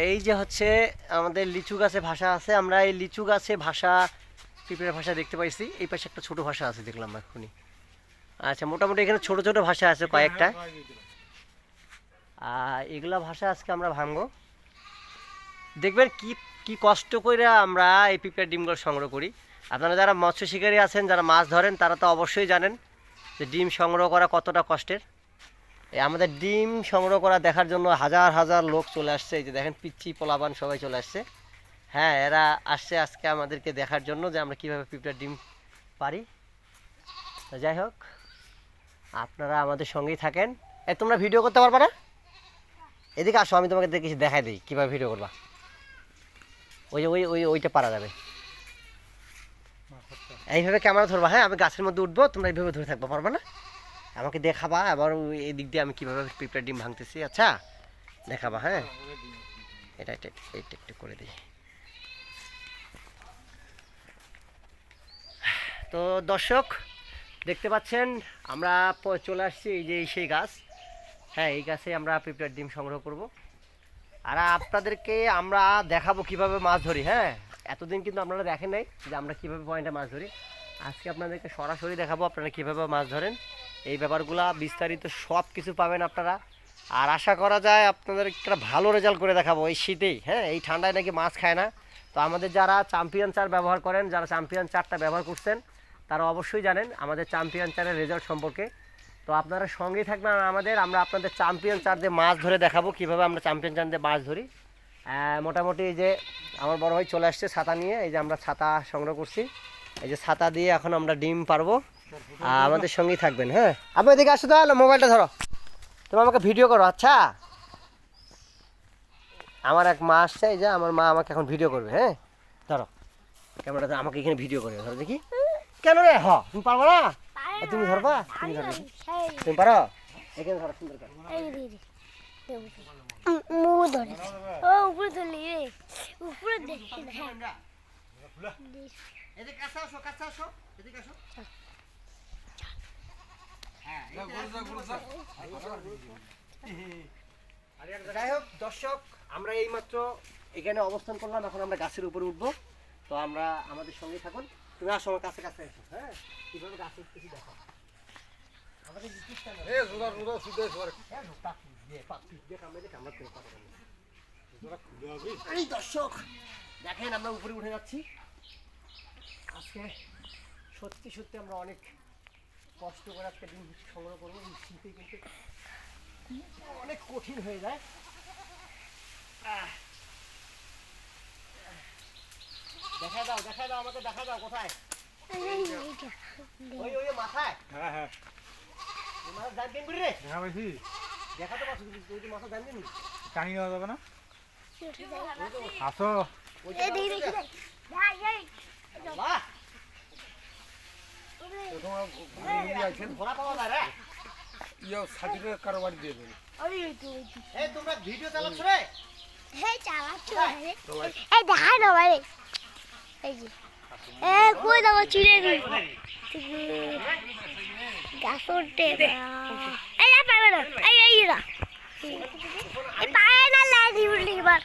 এই যে হচ্ছে আমাদের লিচু গাছে ভাষা আছে, আমরা এই লিচু গাছে ভাষা পিঁপড়ের ভাষা দেখতে পাইছি। এই পাশে একটা ছোট ভাষা আছে দেখলাম এখনই। আচ্ছা, মোটামুটি এখানে ছোট ছোট ভাষা আছে কয়েকটা। আর এগুলা ভাষা আজকে আমরা ভাঙবো। দেখবেন কি কি কষ্ট করে আমরা এই পিঁপড়ের ডিমগুলো সংগ্রহ করি। আপনারা যারা মৎস্য শিকারী আছেন, যারা মাছ ধরেন, তারা তো অবশ্যই জানেন যে ডিম সংগ্রহ করা কতটা কষ্টের। এই আমাদের ডিম সংগ্রহ করা দেখার জন্য হাজার হাজার লোক চলে আসছে। এই যে দেখেন, পিচ্ছি পোলাপান সবাই চলে আসছে। হ্যাঁ, এরা আসছে আজকে আমাদেরকে দেখার জন্য যে আমরা কীভাবে পিঁপড়ার ডিম পারি। তো যাই হোক, আপনারা আমাদের সঙ্গেই থাকেন। তোমরা ভিডিও করতে পারবে না? এদিকে আসো, আমি তোমাকে কিছু দেখাই দিই কীভাবে ভিডিও করবা। ওই যে ওইটা পারা যাবে। এইভাবে ক্যামেরা ধরবা। হ্যাঁ, আমি গাছের মধ্যে উঠবো, তোমরা এইভাবে ধরে থাকবা, পারবে না? আমাকে দেখাবা আবার এই দিক দিয়ে আমি কীভাবে পিঁপড়ার ডিম ভাঙতেছি। আচ্ছা, দেখাবা। হ্যাঁ, এটা এইটা একটু করে দিই। তো দর্শক দেখতে পাচ্ছেন, আমরা চলে আসছি এই যে সেই গাছ। হ্যাঁ, এই গাছে আমরা পিঁপড়ার ডিম সংগ্রহ করব। আর আপনাদেরকে আমরা দেখাবো কিভাবে মাছ ধরি। হ্যাঁ, এতদিন কিন্তু আপনারা দেখেন নাই যে আমরা কিভাবে পয়েন্টে মাছ ধরি। আজকে আপনাদেরকে সরাসরি দেখাবো আপনারা কিভাবে মাছ ধরেন। এই ব্যাপারগুলা বিস্তারিত সব কিছু পাবেন আপনারা। আর আশা করা যায় আপনাদের একটা ভালো রেজাল্ট করে দেখাবো এই শীতেই। হ্যাঁ, এই ঠান্ডায় নাকি মাছ খায় না। তো আমাদের যারা চ্যাম্পিয়ন চার ব্যবহার করেন, যারা চ্যাম্পিয়ন চারটা ব্যবহার করছেন, তারা অবশ্যই জানেন আমাদের চ্যাম্পিয়ন চারের রেজাল্ট সম্পর্কে। তো আপনারা সঙ্গেই থাকবেন আমরা আপনাদের চ্যাম্পিয়ন চার দিয়ে মাছ ধরে দেখাবো কীভাবে আমরা চ্যাম্পিয়ন চার দিয়ে মাছ ধরি। মোটামুটি এই যে আমার বড় ভাই চলে আসছে ছাতা নিয়ে। এই যে আমরা ছাতা সংগ্রহ করছি, এই যে ছাতা দিয়ে এখন আমরা ডিম পারবো। আমাদের সঙ্গেই থাকবেন। হ্যাঁ, আপনি এদিকে আসো, তাহলে মোবাইলটা ধরো, তুমি আমাকে ভিডিও করো। আচ্ছা, আমার এক মা আসছে, এই যে আমার মা আমাকে এখন ভিডিও করবে। হ্যাঁ, ধরো ক্যামেরাটা, আমাকে এখানে ভিডিও করে ধরো দেখি। কেন রে? তুমি পারবো না? তুমি ধরবা? তুমি পারো? এখানে ধরো, সুন্দর করে। যাই হোক দর্শক, আমরা এইমাত্র এখানে অবস্থান করলাম, এখন আমরা গাছের উপরে উঠবো। তো আমরা আমাদের সঙ্গে থাকুন। তুমি আসো আমার কাছে কাছে এসো। হ্যাঁ, কিভাবে গাছ উঠতেছি দেখো। এই দর্শক দেখেন, আমরা উপরে উঠে যাচ্ছি। আজকে সত্যি সত্যি আমরা অনেক কষ্ট করে আজকে ডিম সংগ্রহ করবো। এই শীতে কিন্তু অনেক কঠিন হয়ে যায়। দেখা দাও আমাকে, দেখা দাও কোথায়? ওই মাথায়। হ্যাঁ হ্যাঁ, মাথা জানবেন রে? দেখা পাইছি, দেখা তো পাচ্ছি, তুই তো মাথা জানবেন নি? টানি দেওয়া যাবে না? আসো, ধরা পাওয়া যায় রে। কারো বাড়ি দিয়ে দেবে। তোমরা ভিডিও চালাচ্ছ রে? হ্যাঁ, চালাচ্ছি। এই দেখাই না ভাই, এই যে কই দাও চিড়ে নি গাছ উঠে। এই পাবে না, এই পায়ে না লাগি উঠলি এবার।